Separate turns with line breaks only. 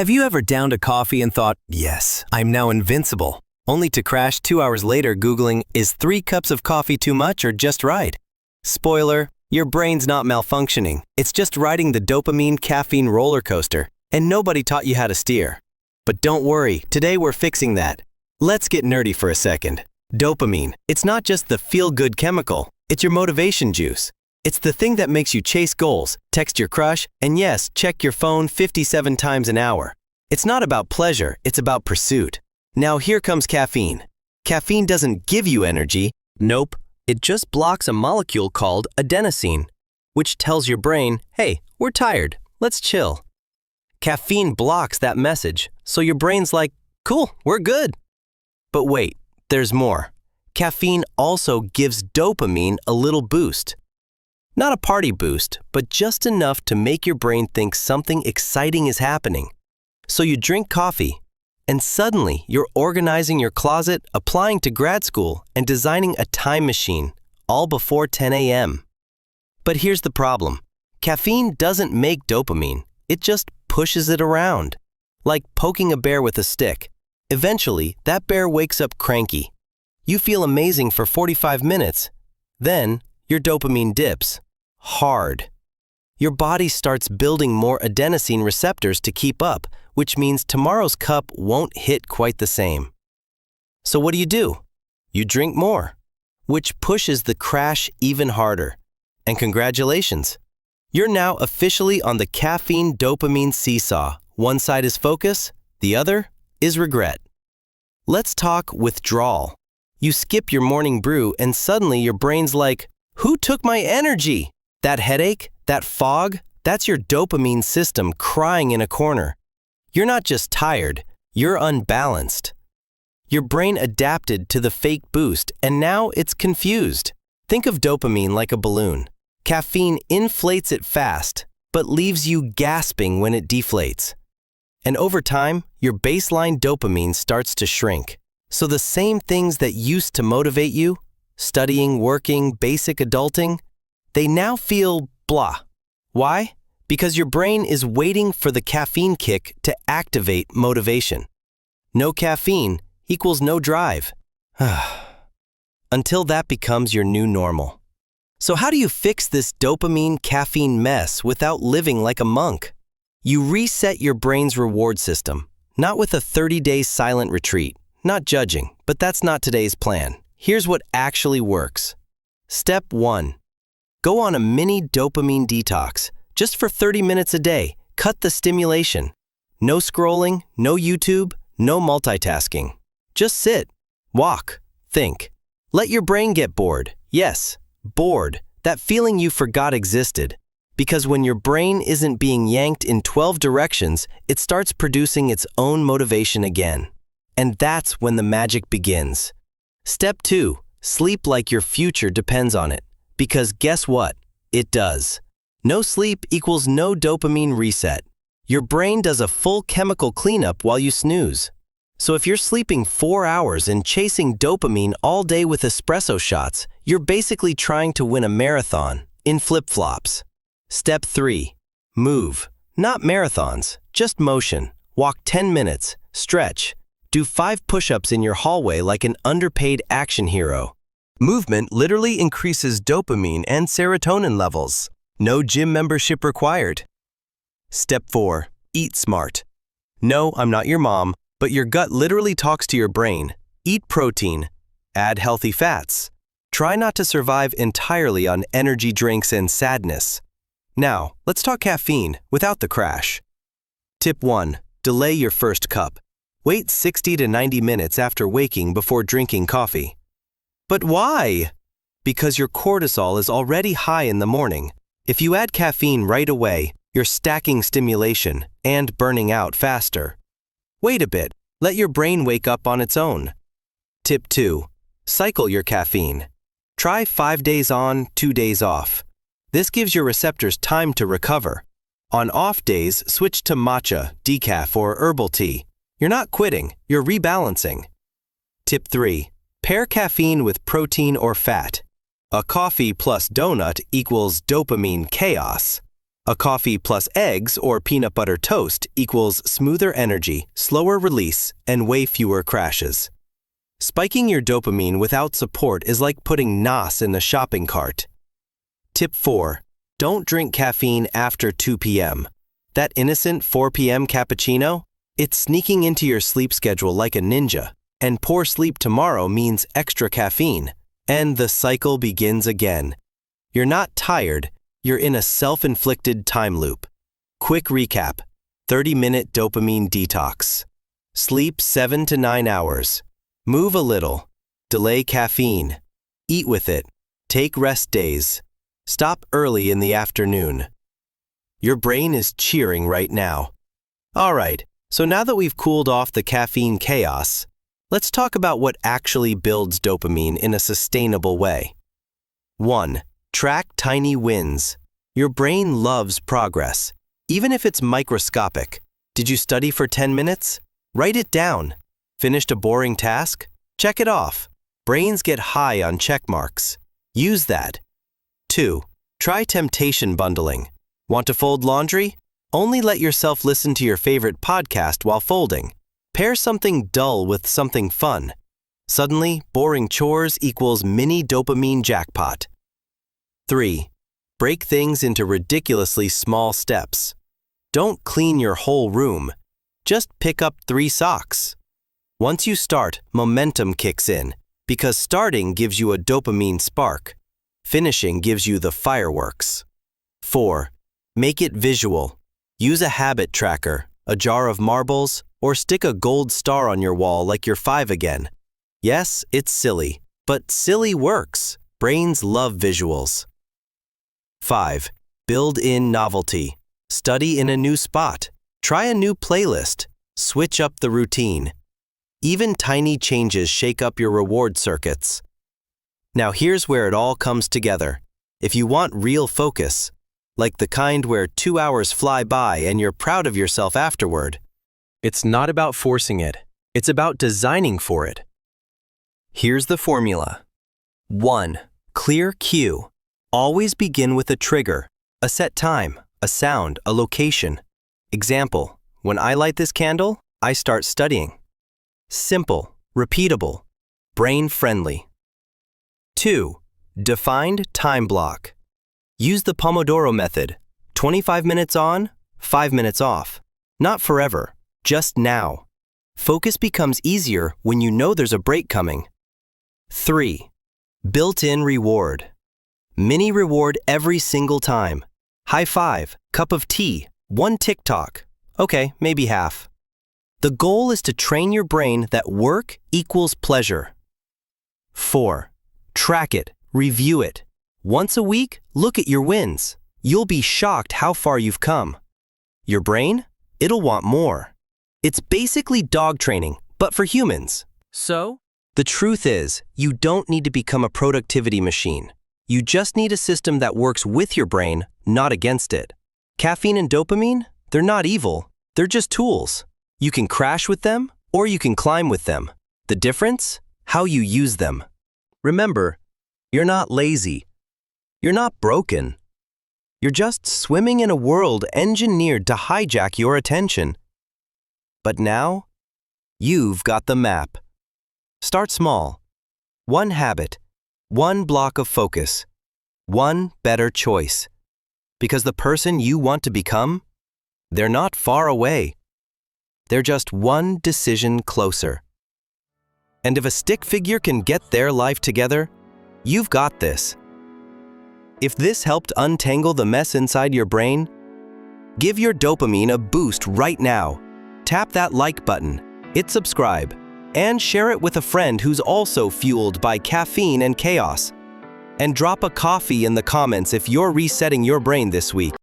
Have you ever downed a coffee and thought, yes, I'm now invincible, only to crash 2 hours later Googling, is 3 cups of coffee too much or just right? Spoiler, your brain's not malfunctioning. It's just riding the dopamine caffeine roller coaster, and nobody taught you how to steer. But don't worry, today we're fixing that. Let's get nerdy for a second. Dopamine, it's not just the feel-good chemical, it's your motivation juice. It's the thing that makes you chase goals, text your crush, and yes, check your phone 57 times an hour. It's not about pleasure, it's about pursuit. Now here comes caffeine. Caffeine doesn't give you energy. Nope, it just blocks a molecule called adenosine, which tells your brain, hey, we're tired, let's chill. Caffeine blocks that message, so your brain's like, cool, we're good. But wait, there's more. Caffeine also gives dopamine a little boost. Not a party boost, but just enough to make your brain think something exciting is happening. So you drink coffee, and suddenly you're organizing your closet, applying to grad school, and designing a time machine, all before 10 a.m. But here's the problem. Caffeine doesn't make dopamine, it just pushes it around. Like poking a bear with a stick. Eventually, that bear wakes up cranky. You feel amazing for 45 minutes, then your dopamine dips. Hard. Your body starts building more adenosine receptors to keep up, which means tomorrow's cup won't hit quite the same. So what do? You drink more, which pushes the crash even harder. And congratulations! You're now officially on the caffeine-dopamine seesaw. One side is focus, the other is regret. Let's talk withdrawal. You skip your morning brew and suddenly your brain's like, who took my energy? That headache, that fog, that's your dopamine system crying in a corner. You're not just tired, you're unbalanced. Your brain adapted to the fake boost and now it's confused. Think of dopamine like a balloon. Caffeine inflates it fast, but leaves you gasping when it deflates. And over time, your baseline dopamine starts to shrink. So the same things that used to motivate you, studying, working, basic adulting, they now feel blah. Why? Because your brain is waiting for the caffeine kick to activate motivation. No caffeine equals no drive. Until that becomes your new normal. So how do you fix this dopamine caffeine mess without living like a monk? You reset your brain's reward system, not with a 30-day silent retreat. Not judging, but that's not today's plan. Here's what actually works. Step 1. Go on a mini dopamine detox. Just for 30 minutes a day, cut the stimulation. No scrolling, no YouTube, no multitasking. Just sit, walk, think. Let your brain get bored. Yes, bored. That feeling you forgot existed. Because when your brain isn't being yanked in 12 directions, it starts producing its own motivation again. And that's when the magic begins. Step 2. Sleep like your future depends on it. Because guess what? It does. No sleep equals no dopamine reset. Your brain does a full chemical cleanup while you snooze. So if you're sleeping 4 hours and chasing dopamine all day with espresso shots, you're basically trying to win a marathon in flip-flops. Step 3. Move. Not marathons, just motion. Walk 10 minutes, stretch. Do 5 push-ups in your hallway like an underpaid action hero. Movement literally increases dopamine and serotonin levels. No gym membership required. Step 4. Eat smart. No, I'm not your mom, but your gut literally talks to your brain. Eat protein. Add healthy fats. Try not to survive entirely on energy drinks and sadness. Now, let's talk caffeine without the crash. Tip 1. Delay your first cup. Wait 60 to 90 minutes after waking before drinking coffee. But why? Because your cortisol is already high in the morning. If you add caffeine right away, you're stacking stimulation and burning out faster. Wait a bit. Let your brain wake up on its own. Tip 2. Cycle your caffeine. Try 5 days on, 2 days off. This gives your receptors time to recover. On off days, switch to matcha, decaf, or herbal tea. You're not quitting, you're rebalancing. Tip 3. Pair caffeine with protein or fat. A coffee plus donut equals dopamine chaos. A coffee plus eggs or peanut butter toast equals smoother energy, slower release, and way fewer crashes. Spiking your dopamine without support is like putting NOS in the shopping cart. Tip 4. Don't drink caffeine after 2 p.m. That innocent 4 p.m. cappuccino? It's sneaking into your sleep schedule like a ninja, and poor sleep tomorrow means extra caffeine, and the cycle begins again. You're not tired, you're in a self-inflicted time loop. Quick recap: 30-minute dopamine detox. Sleep 7 to 9 hours. Move a little. Delay caffeine. Eat with it. Take rest days. Stop early in the afternoon. Your brain is cheering right now. All right, so now that we've cooled off the caffeine chaos, let's talk about what actually builds dopamine in a sustainable way. 1. Track tiny wins. Your brain loves progress, even if it's microscopic. Did you study for 10 minutes? Write it down. Finished a boring task? Check it off. Brains get high on check marks. Use that. 2. Try temptation bundling. Want to fold laundry? Only let yourself listen to your favorite podcast while folding. Pair something dull with something fun. Suddenly, boring chores equals mini dopamine jackpot. 3. Break things into ridiculously small steps. Don't clean your whole room. Just pick up 3 socks. Once you start, momentum kicks in, because starting gives you a dopamine spark. Finishing gives you the fireworks. 4. Make it visual. Use a habit tracker, a jar of marbles, or stick a gold star on your wall like you're 5 again. Yes, it's silly, but silly works. Brains love visuals. 5. Build in novelty. Study in a new spot. Try a new playlist. Switch up the routine. Even tiny changes shake up your reward circuits. Now here's where it all comes together. If you want real focus, like the kind where 2 hours fly by and you're proud of yourself afterward, it's not about forcing it. It's about designing for it. Here's the formula. 1. Clear cue. Always begin with a trigger, a set time, a sound, a location. Example: when I light this candle, I start studying. Simple, repeatable, brain-friendly. 2. Defined time block. Use the Pomodoro method. 25 minutes on, 5 minutes off. Not forever, just now. Focus becomes easier when you know there's a break coming. 3. Built-in reward. Mini reward every single time. High five, cup of tea, 1 TikTok. Okay, maybe half. The goal is to train your brain that work equals pleasure. 4. Track it, review it. Once a week, look at your wins. You'll be shocked how far you've come. Your brain? It'll want more. It's basically dog training, but for humans. So, the truth is, you don't need to become a productivity machine. You just need a system that works with your brain, not against it. Caffeine and dopamine? They're not evil. They're just tools. You can crash with them, or you can climb with them. The difference? How you use them. Remember, you're not lazy. You're not broken. You're just swimming in a world engineered to hijack your attention. But now, you've got the map. Start small. 1 habit, 1 block of focus, 1 better choice. Because the person you want to become, they're not far away. They're just 1 decision closer. And if a stick figure can get their life together, you've got this. If this helped untangle the mess inside your brain, give your dopamine a boost right now. Tap that like button, hit subscribe, and share it with a friend who's also fueled by caffeine and chaos. And drop a coffee in the comments if you're resetting your brain this week.